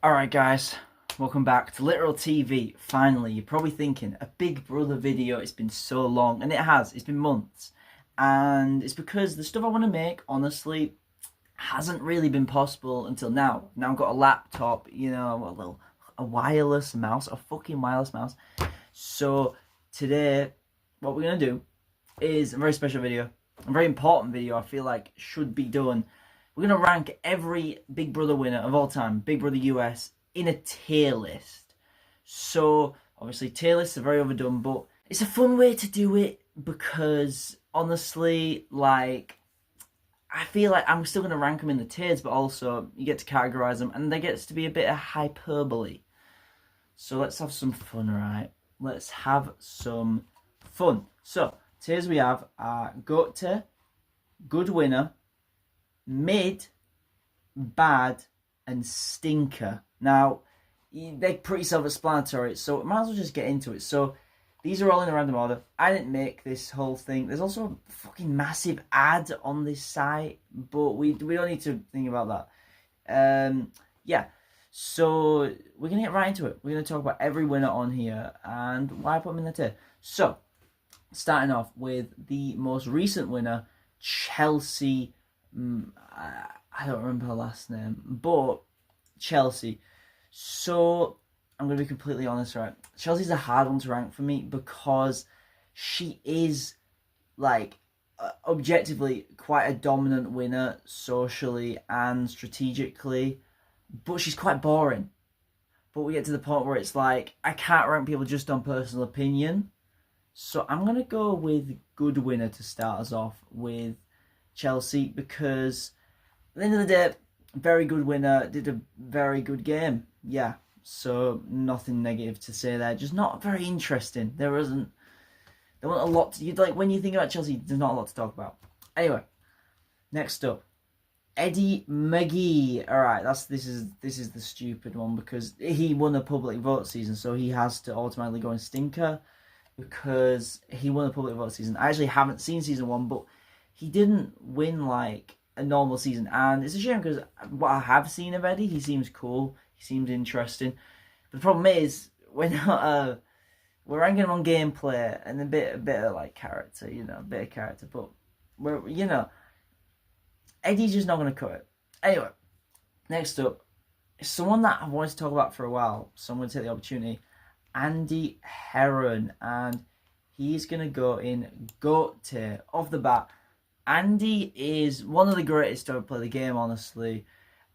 Alright guys, welcome back to Literal TV. Finally, you're probably thinking, a Big Brother video, it's been so long, and it has, it's been months. And it's because the stuff I want to make, honestly, hasn't really been possible until now. Now I've got a laptop, a wireless mouse, a fucking wireless mouse. So today, what we're going to do is a very special video, a very important video I feel like should be done. We're going to rank every Big Brother winner of all time, Big Brother US, in a tier list. So, obviously, tier lists are very overdone, but it's a fun way to do it because, honestly, I feel like I'm still going to rank them in the tiers, but also you get to categorize them, and there gets to be a bit of hyperbole. So let's have some fun, right? Let's have some fun. So, tiers we have are GOAT tier, Good Winner, Mid, Bad, and Stinker. Now, they're pretty self-explanatory, so might as well just get into it. So, these are all in a random order. I didn't make this whole thing. There's also a fucking massive ad on this site, but we don't need to think about that. Yeah, so we're going to get right into it. We're going to talk about every winner on here and why I put them in the tier. So, starting off with the most recent winner, Chelsea. I don't remember her last name, but Chelsea. So I'm going to be completely honest, right? Chelsea's a hard one to rank for me because she is, objectively quite a dominant winner socially and strategically, but she's quite boring. But we get to the point where it's like, I can't rank people just on personal opinion. So I'm going to go with Good Winner to start us off with Chelsea, because at the end of the day, very good winner, did a very good game. Yeah, so nothing negative to say there. Just not very interesting. There wasn't a lot to, when you think about Chelsea, there's not a lot to talk about. Anyway, next up, Eddie McGee. All right, this is the stupid one because he won a public vote season, so he has to automatically go in Stinker because he won a public vote season. I actually haven't seen season 1, but he didn't win like a normal season, and it's a shame because what I have seen of Eddie, he seems cool, he seems interesting. But the problem is we're ranking him on gameplay and a bit of character, a bit of character. But Eddie's just not going to cut it. Anyway, next up, someone that I've wanted to talk about for a while, so I'm going to take the opportunity. Andy Heron, and he's going to go in GOAT tier off the bat. Andy is one of the greatest to ever play the game, honestly,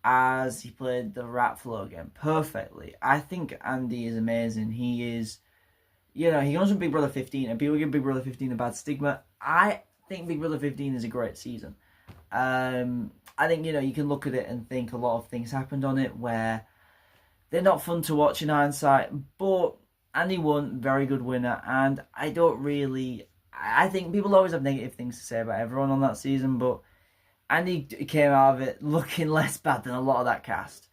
as he played the Rat Flow game perfectly. I think Andy is amazing. He is, he comes from Big Brother 15, and people give Big Brother 15 a bad stigma. I think Big Brother 15 is a great season. I think, you can look at it and think a lot of things happened on it where they're not fun to watch in hindsight, but Andy won, very good winner, and I think people always have negative things to say about everyone on that season, but Andy came out of it looking less bad than a lot of that cast.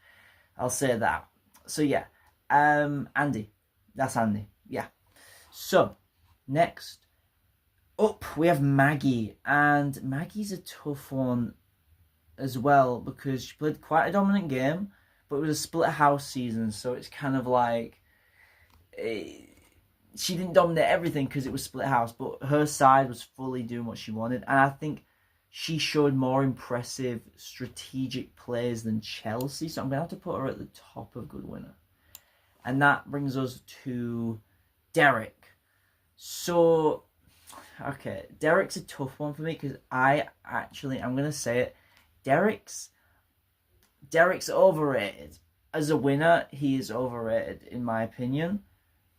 I'll say that. So yeah, Andy. That's Andy. Yeah. So, next up, we have Maggie, and Maggie's a tough one as well because she played quite a dominant game, but it was a split house season, so it's kind of like she didn't dominate everything because it was split house, but her side was fully doing what she wanted, and I think she showed more impressive strategic plays than Chelsea, so I'm going to have to put her at the top of Good Winner. And that brings us to Derek. So, okay, Derek's a tough one for me because I'm going to say it, Derek's overrated. As a winner, he is overrated, in my opinion.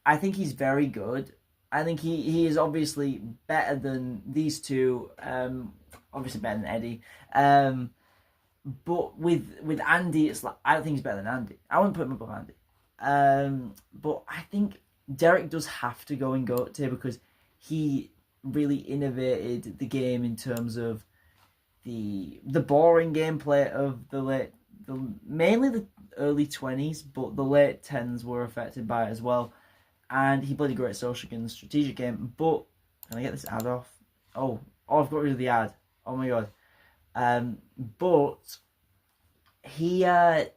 I think he's very good. I think he is obviously better than these two. Obviously better than Eddie. But with Andy, it's like I don't think he's better than Andy. I wouldn't put him above Andy. But I think Derek does have to go in GOAT tier because he really innovated the game in terms of the boring gameplay of mainly the early 20s, but the late 10s were affected by it as well. And he played a great social game, the strategic game. But can I get this ad off? Oh, I've got rid of the ad. Oh my god. But he, the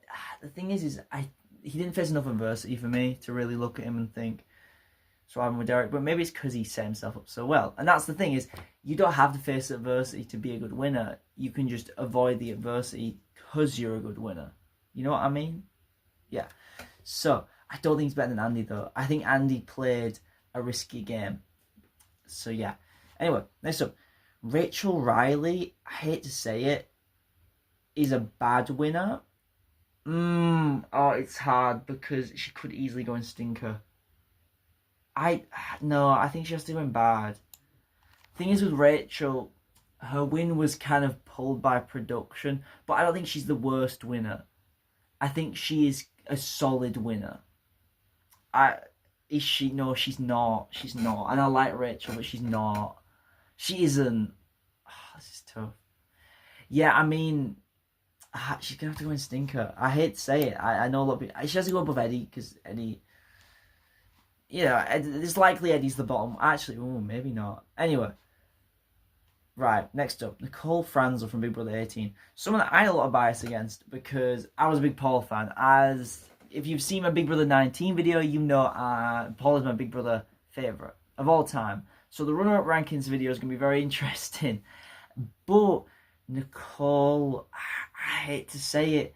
thing is I he didn't face enough adversity for me to really look at him and think, so I'm with Derek. But maybe it's because he set himself up so well. And that's the thing is, you don't have to face adversity to be a good winner. You can just avoid the adversity because you're a good winner. You know what I mean? Yeah. So, I don't think he's better than Andy, though. I think Andy played a risky game. So, yeah. Anyway, next up. Rachel Riley, I hate to say it, is a bad winner. Oh, it's hard because she could easily go in stinker. I think she has to go in bad. Thing is with Rachel, her win was kind of pulled by production, but I don't think she's the worst winner. I think she is a solid winner. Is she? No, she's not. She's not. And I like Rachel, but she's not. She isn't. Oh, this is tough. Yeah, I mean, she's gonna have to go in stinker. I hate to say it. I know a lot of people. She has to go above Eddie because Eddie. It's likely Eddie's the bottom. Actually, maybe not. Anyway. Right, next up, Nicole Franzel from Big Brother 18. Someone that I had a lot of bias against because I was a big Paul fan. As if you've seen my Big Brother 19 video, you know Paul is my Big Brother favourite of all time. So the runner-up rankings video is going to be very interesting. But Nicole, I hate to say it,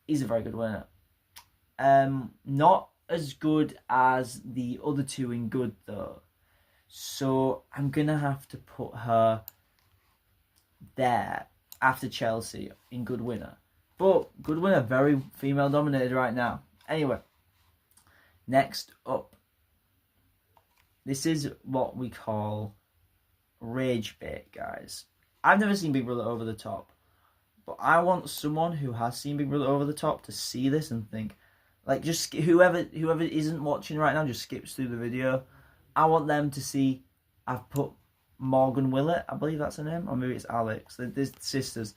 is a very good winner. Not as good as the other two in good, though. So I'm going to have to put her there after Chelsea in good winner. But good winner, very female dominated right now. Anyway, next up. This is what we call rage bait, guys. I've never seen Big Brother Over the Top, but I want someone who has seen Big Brother Over the Top to see this and think, like, just whoever isn't watching right now just skips through the video. I want them to see I've put Morgan Willett, I believe that's her name, or maybe it's Alex. They're sisters.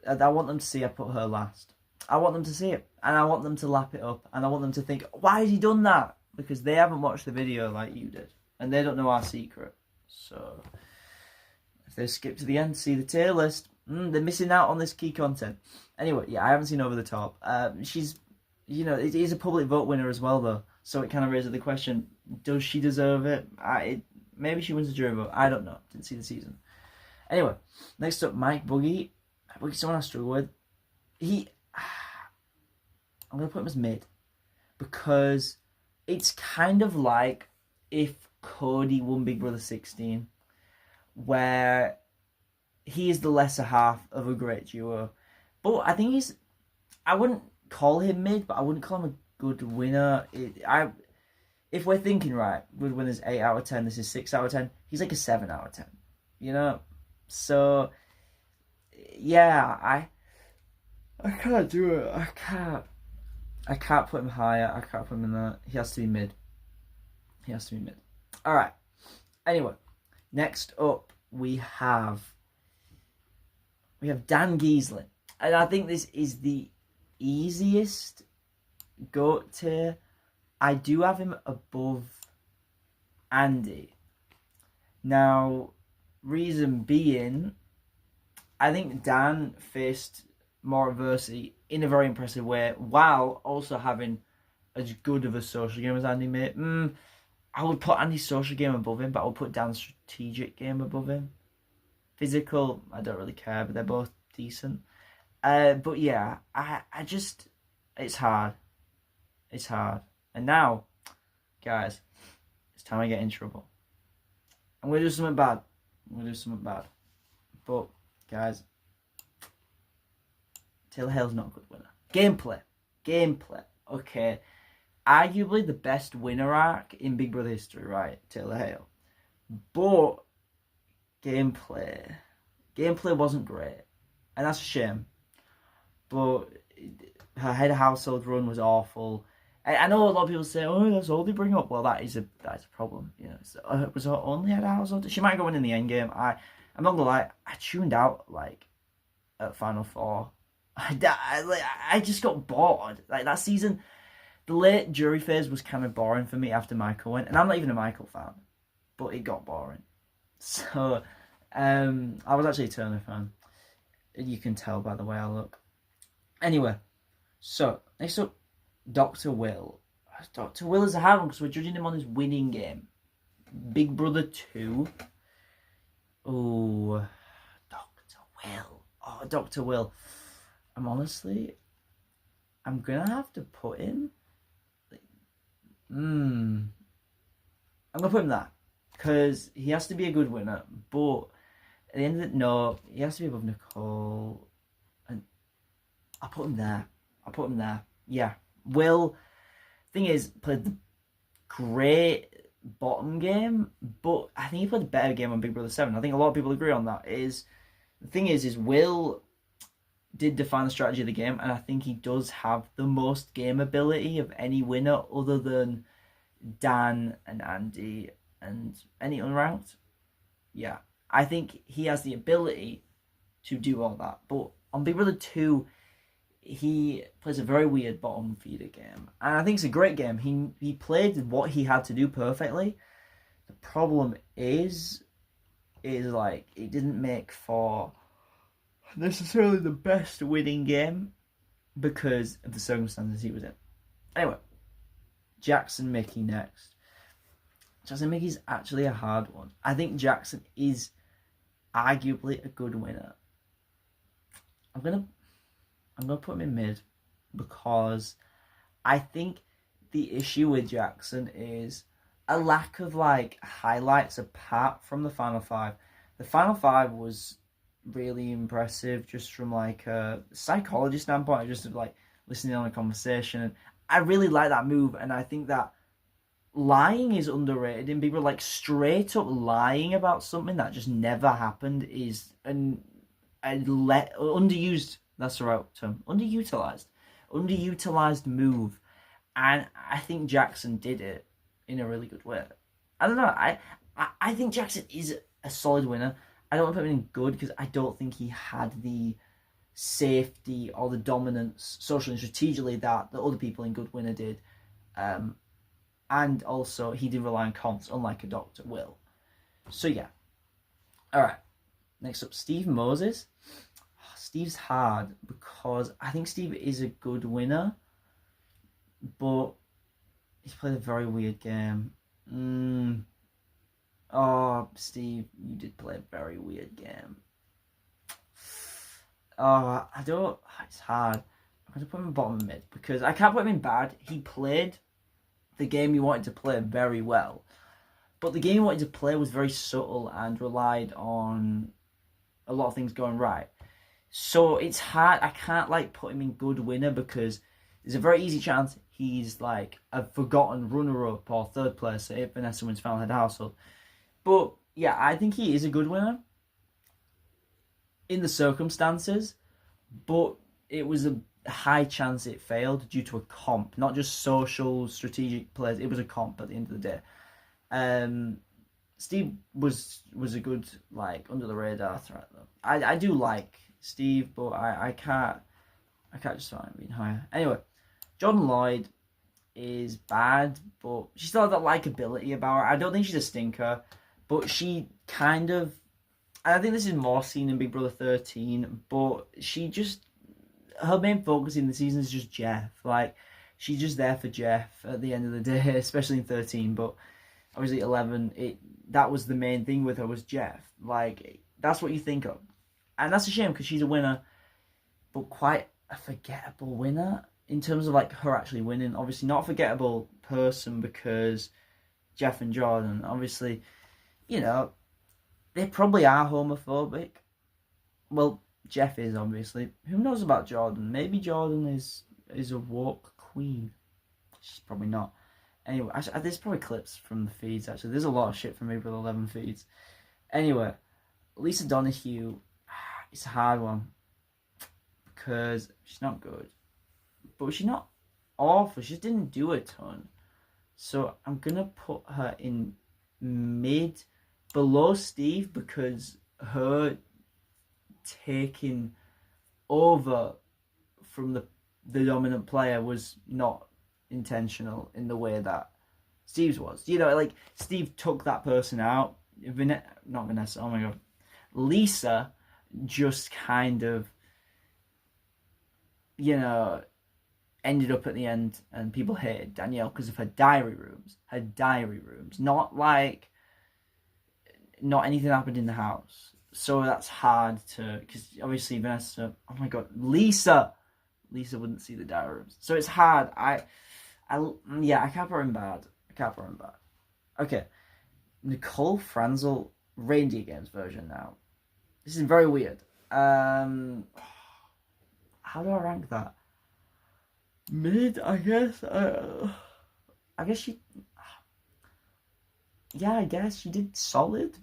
I want them to see I put her last. I want them to see it, and I want them to lap it up, and I want them to think, why has he done that? Because they haven't watched the video like you did, and they don't know our secret. So, if they skip to the end, see the tier list, they're missing out on this key content. Anyway, yeah, I haven't seen Over the Top. She's, it is a public vote winner as well, though, so it kind of raises the question, does she deserve it? Maybe she wins the jury vote. I don't know. Didn't see the season. Anyway, next up, Mike Boogie. Boogie's someone I struggle with. I'm going to put him as mid. Because it's kind of like if Cody won Big Brother 16. Where he is the lesser half of a great duo. But I think I wouldn't call him mid, but I wouldn't call him a good winner. If we're thinking, right, good winner's 8 out of 10, this is 6 out of 10, he's like a 7 out of 10, So, yeah, I can't do it. I can't put him higher. I can't put him in there. He has to be mid. Alright. Anyway, next up, we have Dan Giesling. And I think this is the easiest GOAT tier. I do have him above Andy. Now, reason being, I think Dan faced more adversity in a very impressive way, while also having as good of a social game as Andy made. I would put Andy's social game above him, but I would put Dan's strategic game above him. Physical, I don't really care, but they're both decent. But yeah, I just, it's hard. And now, guys, it's time I get in trouble. I'm going to do something bad. But, guys, Taylor Hale's not a good winner. Gameplay. Okay. Arguably the best winner arc in Big Brother history, right? Taylor Hale. But, gameplay wasn't great. And that's a shame. But, her head of household run was awful. I know a lot of people say, oh, that's all they bring up. Well, that is a problem. Was her only head of household? She might go in the end game. I'm not gonna lie, I tuned out at Final Four. I just got bored. Like that season, the late jury phase was kind of boring for me after Michael went, and I'm not even a Michael fan, but it got boring. So, I was actually a Turner fan. You can tell by the way I look. Anyway, so next up, Dr. Will. Dr. Will is a hard one because we're judging him on his winning game. Big Brother 2. Oh, Dr. Will. Oh, Dr. Will. I'm going to have to put him. I'm going to put him that. Because he has to be a good winner. But at the end of it, no, he has to be above Nicole. And I'll put him there. Yeah. Will, thing is, played the great bottom game, but I think he played a better game on Big Brother 7. I think a lot of people agree on that. The thing is Will did define the strategy of the game, and I think he does have the most game ability of any winner other than Dan and Andy and any unranked. Yeah, I think he has the ability to do all that. But on Big Brother 2, he plays a very weird bottom feeder game. And I think it's a great game. He played what he had to do perfectly. The problem is like it didn't make for necessarily the best winning game because of the circumstances he was in. Anyway, Jackson Michie next. Jackson Michie's actually a hard one. I think Jackson is arguably a good winner. I'm gonna put him in mid because I think the issue with Jackson is a lack of like highlights apart from the final five. The final five was really impressive just from like a psychology standpoint, just of like listening on a conversation. And I really like that move, and I think that lying is underrated in people. Like straight up lying about something that just never happened is underused. That's the right term. Underutilized move, and I think Jackson did it in a really good way. I don't know. I think Jackson is a solid winner. I don't want to put him in good because I don't think he had the safety or the dominance socially and strategically that the other people in good winner did. And also, he did rely on comps, unlike a Dr. Will. So, yeah. All right. Next up, Steve Moses. Steve's hard because I think Steve is a good winner, but he's played a very weird game. Oh, Steve, you did play a very weird game. Oh, it's hard. I'm going to put him in bottom mid because I can't put him in bad. He played the game he wanted to play very well, but the game he wanted to play was very subtle and relied on a lot of things going right. So it's hard. I can't like put him in good winner because there's a very easy chance he's like a forgotten runner-up or third place if Vanessa wins Final Head Household. But yeah, I think he is a good winner in the circumstances, but it was a high chance it failed due to a comp, not just social strategic plays. It was a comp at the end of the day. Steve was a good like under the radar threat though. I do like Steve, but I can't justify him being higher. Anyway, Jordan Lloyd is bad, but she still has that likability about her. I don't think she's a stinker, but she kind of, and I think this is more seen in Big Brother 13, but her main focus in the season is just Jeff. Like, she's just there for Jeff at the end of the day, especially in 13, but obviously 11, that was the main thing with her was Jeff. Like, that's what you think of. And that's a shame because she's a winner, but quite a forgettable winner in terms of like her actually winning. Obviously not a forgettable person because Jeff and Jordan, obviously, you know, they probably are homophobic. Well, Jeff is obviously. Who knows about Jordan? Maybe Jordan is a woke queen. She's probably not. Anyway, actually, there's probably clips from the feeds actually. There's a lot of shit from Big Brother 11 feeds. Anyway, Lisa Donahue, it's a hard one because she's not good, but she's not awful. She just didn't do a ton, so I'm gonna put her in mid, below Steve because her taking over from the dominant player was not intentional in the way that Steve's was. You know, like Steve took that person out. Not Vanessa. Oh my god, Lisa just kind of, you know, ended up at the end, and people hated Danielle because of her diary rooms. Her diary rooms, not like, not anything happened in the house. So that's hard to, because obviously Vanessa, oh my god, Lisa wouldn't see the diary rooms. So it's hard. Yeah, I can't put her in bad. Okay, Nicole Franzel Reindeer Games version now. This is very weird. How do I rank that? Mid, I guess. I guess she. Yeah, I guess she did solid.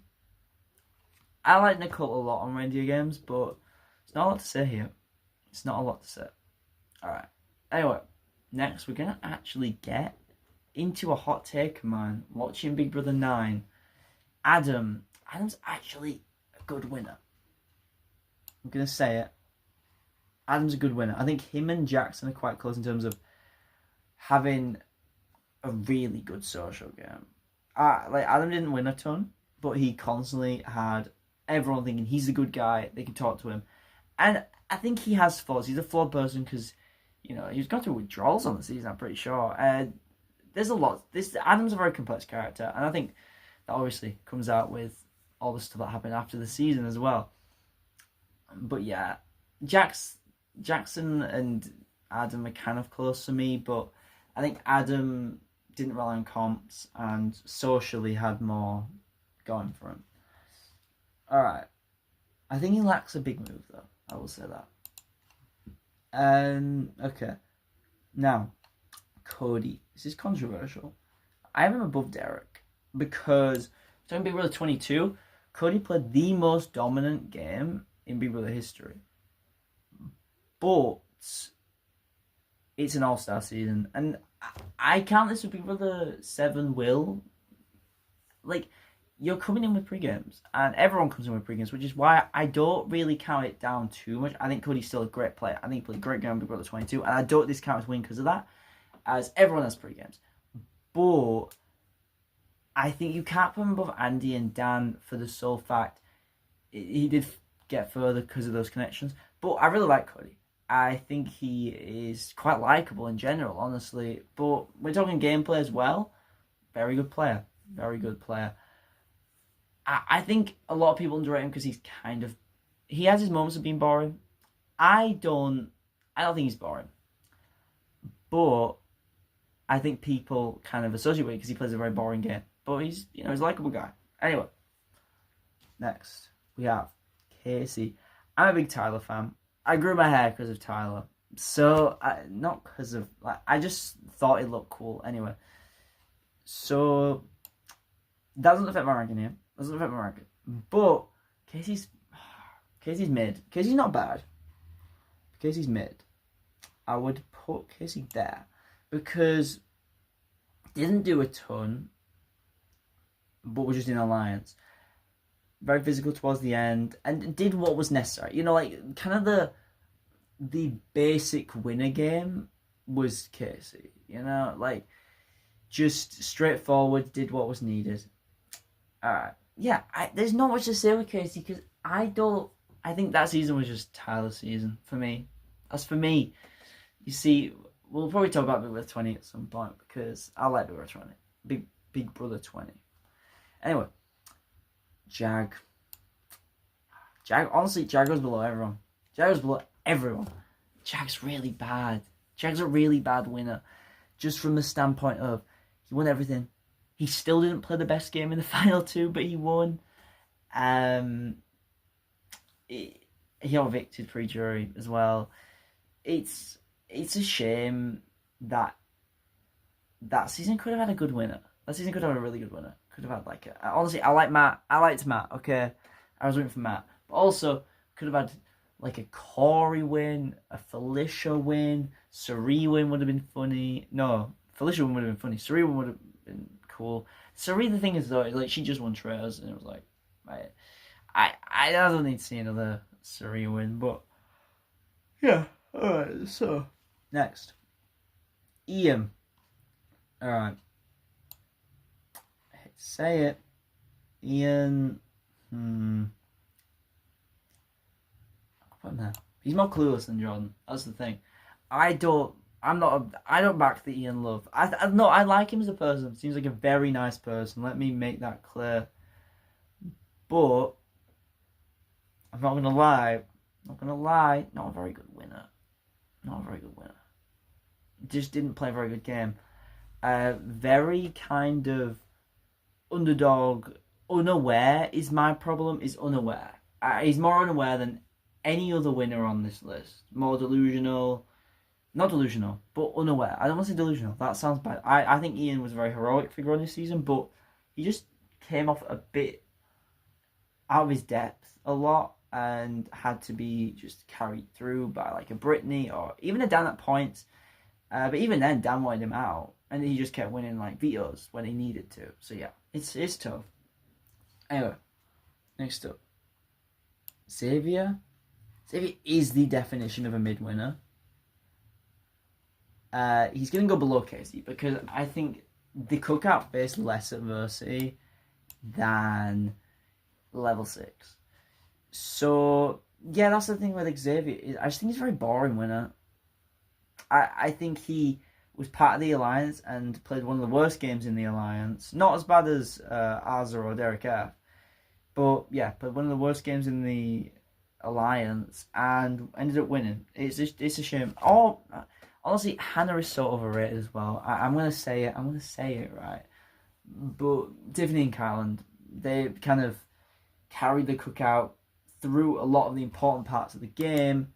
I like Nicole a lot on Reindeer Games, but it's not a lot to say here. It's not a lot to say. Alright. Anyway, next we're going to actually get into a hot take of mine. Watching Big Brother 9. Adam's actually a good winner. I'm going to say it. Adam's a good winner. I think him and Jackson are quite close in terms of having a really good social game. Like Adam didn't win a ton, but he constantly had everyone thinking he's a good guy. They can talk to him, and I think he has flaws. He's a flawed person because, you know, he's gone through withdrawals on the season. I'm pretty sure. There's a lot. Adam's a very complex character, and I think that obviously comes out with all the stuff that happened after the season as well. But yeah, Jackson and Adam are kind of close to me, but I think Adam didn't rely on comps and socially had more going for him. Alright. I think he lacks a big move though. I will say that. Okay. Now, Cody. This is controversial. I have him above Derek because, talking Big Brother 22, Cody played the most dominant game in Big Brother history. But it's an all-star season, and I count this with Big Brother 7 will. Like, you're coming in with pre-games, and everyone comes in with pre-games, which is why I don't really count it down too much. I think Cody's still a great player. I think he played a great game in Big Brother 22, and I don't discount his win because of that, as everyone has pre-games. But I think you can't put him above Andy and Dan for the sole fact he did get further because of those connections. But I really like Cody. I think he is quite likable in general, honestly. But we're talking gameplay as well. Very good player. Very good player. I think a lot of people underrate him because he has his moments of being boring. I don't think he's boring. But I think people kind of associate with it because he plays a very boring game. But he's a likable guy. Anyway, next we have Casey. I'm a big Tyler fan. I grew my hair because of Tyler. So, not because of, I just thought it looked cool. Anyway. So, that doesn't affect my ranking here. But, Casey's mid. Casey's not bad. Casey's mid. I would put Casey there. Because, didn't do a ton. But was just in alliance. Very physical towards the end, and did what was necessary. You know, like, kind of the basic winner game was Casey. You know, like, just straightforward, did what was needed. Alright. Yeah, there's not much to say with Casey, because I think that season was just Tyler's season, for me. That's for me. You see, we'll probably talk about Big Brother 20 at some point, because I like Big Brother 20. Big Brother 20. Anyway. Jag, honestly, Jag goes below everyone. Jag's really bad. Jag's a really bad winner. Just from the standpoint of, he won everything. He still didn't play the best game in the final two, but he won. He got evicted pre-jury as well. It's a shame that season could have had a good winner. That season could have had a really good winner. Could have had honestly, I like Matt. I liked Matt. Okay, I was rooting for Matt, but also could have had like a Corey win, a Felicia win, Cirie win would have been funny. No, Felicia win would have been funny. Cirie win would have been cool. Cirie, the thing is though, like she just won traitors, and it was like, I don't need to see another Cirie win, but yeah. All right, so next, Ian. All right. Say it. Ian. I'll put him there. He's more clueless than Jordan. That's the thing. I don't I don't back the Ian Love. No, I like him as a person. Seems like a very nice person. Let me make that clear. But I'm not gonna lie. Not gonna lie. Not a very good winner. Not a very good winner. Just didn't play a very good game. Very kind of underdog, unaware is my problem. Is unaware. He's more unaware than any other winner on this list. More delusional. Not delusional, but unaware. I don't want to say delusional. That sounds bad. I think Ian was a very heroic figure on this season, but he just came off a bit out of his depth a lot and had to be just carried through by like a Brittany or even a Dan at points. But even then, Dan wanted him out, and he just kept winning like vetoes when he needed to. So yeah, it's tough. Anyway, next up, Xavier. Xavier is the definition of a mid winner. He's going to go below Casey because I think the cookout faced less adversity than level 6. So, yeah, that's the thing with Xavier. I just think he's a very boring winner. I think he was part of the Alliance and played one of the worst games in the Alliance. Not as bad as Arza or Derek F. But, yeah, played one of the worst games in the Alliance and ended up winning. It's a shame. Honestly, Hannah is so overrated as well. I'm going to say it. I'm going to say it, right? But Tiffany and Kyland, they kind of carried the cookout through a lot of the important parts of the game.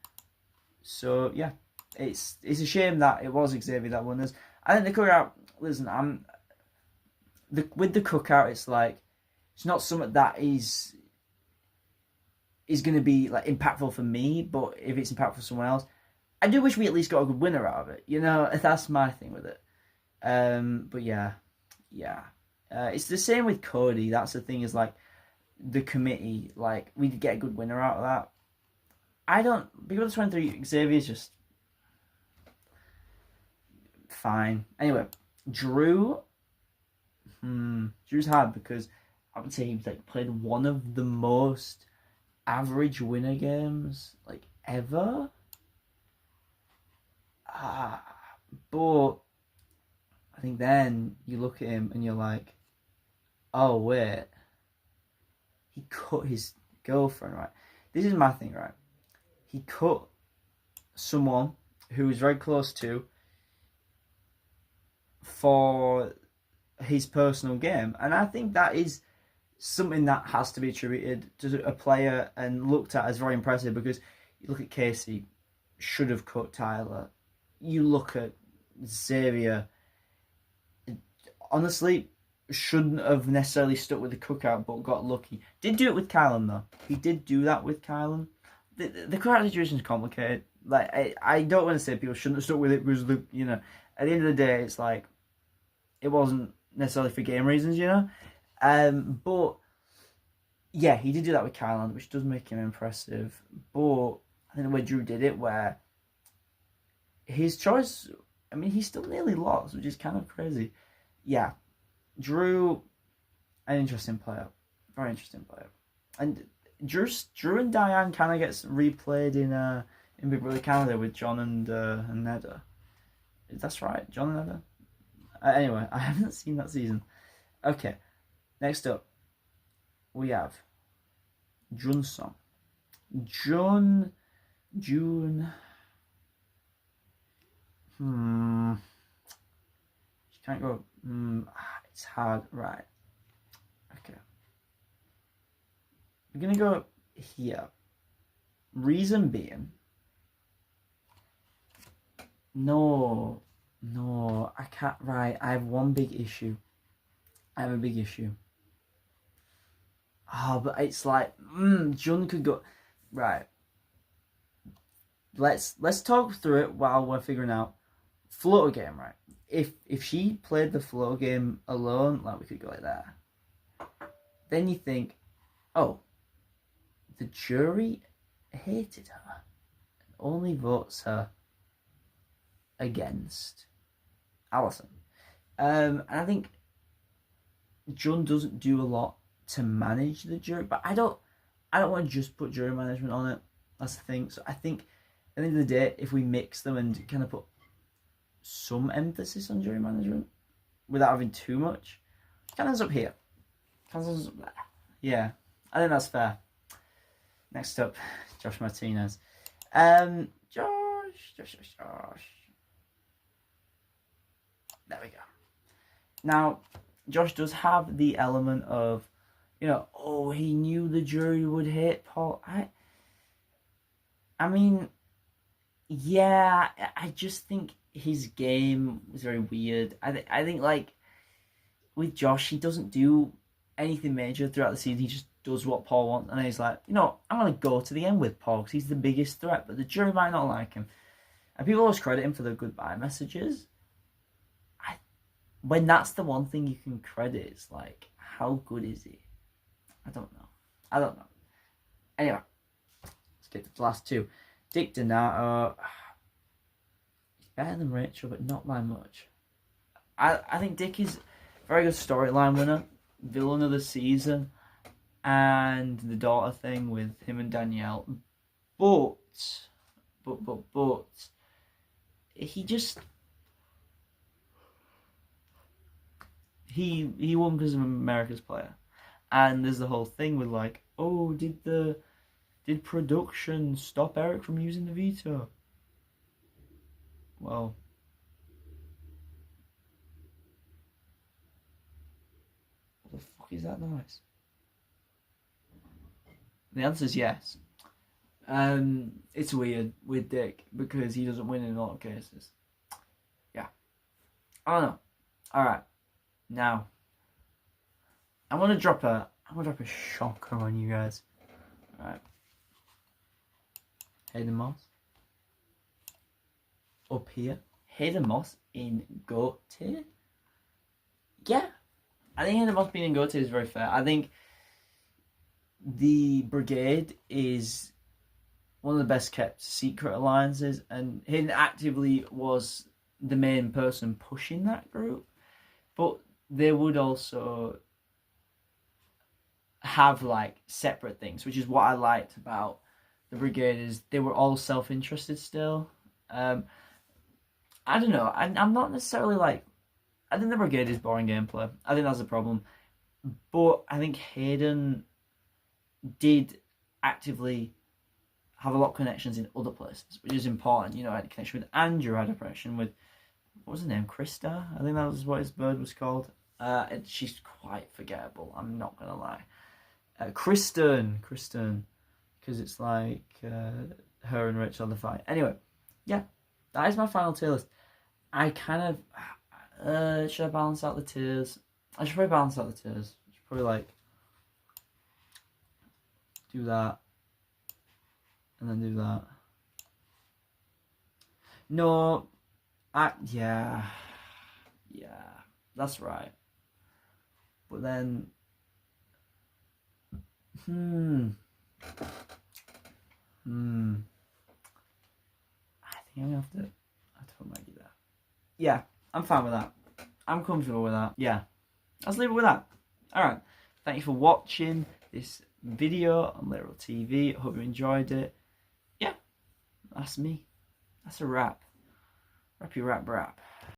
So, yeah, it's a shame that it was Xavier that won this. I think the cookout, listen, with the cookout, it's like, it's not something that is going to be like impactful for me, but if it's impactful for someone else, I do wish we at least got a good winner out of it. You know, that's my thing with it. But yeah. It's the same with Cody. That's the thing is like the committee, like we did get a good winner out of that. I don't. Because of 23, Xavier's just fine. Anyway, Drew. Drew's hard because I would say he like played one of the most average winner games like ever. But I think then you look at him and you're like, oh wait, he cut his girlfriend, right? This is my thing, right? He cut someone who was very close to for his personal game, and I think that is something that has to be attributed to a player and looked at as very impressive because you look at Casey, should have cut Tyler. You look at Xavier, honestly, shouldn't have necessarily stuck with the cookout, but got lucky. Did do it with Kylan, though. He did do that with Kylan. The cookout situation is complicated. Like, I don't want to say people shouldn't have stuck with it because, at the end of the day, it's like, it wasn't necessarily for game reasons, But, yeah, he did do that with Kylan, which does make him impressive. But I think the way Drew did it, where his choice, I mean, he still nearly lost, which is kind of crazy. Yeah, Drew, an interesting player. Very interesting player. And Drew and Diane kind of gets replayed in Big Brother Canada with John and Neda. That's right, John and Neda. Anyway, I haven't seen that season. Okay, next up, we have Junsong. June. She can't go. It's hard. Right. Okay. We're gonna go here. Reason being. No, I can't. Right. I have one big issue. I have a big issue. But it's like, Jun could go. Right. Let's talk through it while we're figuring out floater game, right? If she played the floater game alone, like we could go like that. Then you think, oh, the jury hated her and only votes her against Allison. And I think Jun doesn't do a lot to manage the jury, but I don't want to just put jury management on it. That's the thing. So I think at the end of the day, if we mix them and kind of put some emphasis on jury management without having too much. Kind of ends up here. Kind of ends up there. Yeah, I think that's fair. Next up, Josh Martinez. Josh. There we go. Now, Josh does have the element of, oh, he knew the jury would hate Paul. I mean, yeah, I just think his game was very weird. I think, like, with Josh, he doesn't do anything major throughout the season. He just does what Paul wants. And he's like, I'm going to go to the end with Paul because he's the biggest threat. But the jury might not like him. And people always credit him for the goodbye messages. When that's the one thing you can credit, it's like, how good is he? I don't know. Anyway, let's get to the last two. Dick Donato. He's better than Rachel, but not by much. I think Dick is a very good storyline winner, villain of the season, and the daughter thing with him and Danielle. But he just... He won because of America's Player. And there's the whole thing with like, oh, did production stop Eric from using the veto? Well, what the fuck is that noise? The answer is yes. It's weird with Dick because he doesn't win in a lot of cases. Yeah. I don't know. Alright. Now, I'm gonna drop a shocker on you guys. Alright. Hayden Moss. Up here. Hayden Moss in GOAT tier. Yeah. I think Hayden Moss being in GOAT tier is very fair. I think the Brigade is one of the best kept secret alliances, and Hayden actively was the main person pushing that group. But they would also have like separate things, which is what I liked about the Brigade, is they were all self-interested still. I don't know. I'm not necessarily like... I think the Brigade is boring gameplay. I think that's a problem. But I think Hayden did actively have a lot of connections in other places, which is important. I had a connection with Andrew, I had a connection with... What was her name? Krista? I think that was what his bird was called. And she's quite forgettable, I'm not going to lie. Kristen. Because it's like her and Rachel on the fight. Anyway, yeah, that is my final tier list. I kind of... should I balance out the tiers? I should probably balance out the tiers. I should probably like... do that. And then do that. No... Yeah, that's right. But then, I think I'm gonna have to put Maggie there. Yeah, I'm fine with that. I'm comfortable with that. Yeah, let's leave it with that. Alright, thank you for watching this video on Literal TV. I hope you enjoyed it. Yeah, that's me. That's a wrap. Rappy rap.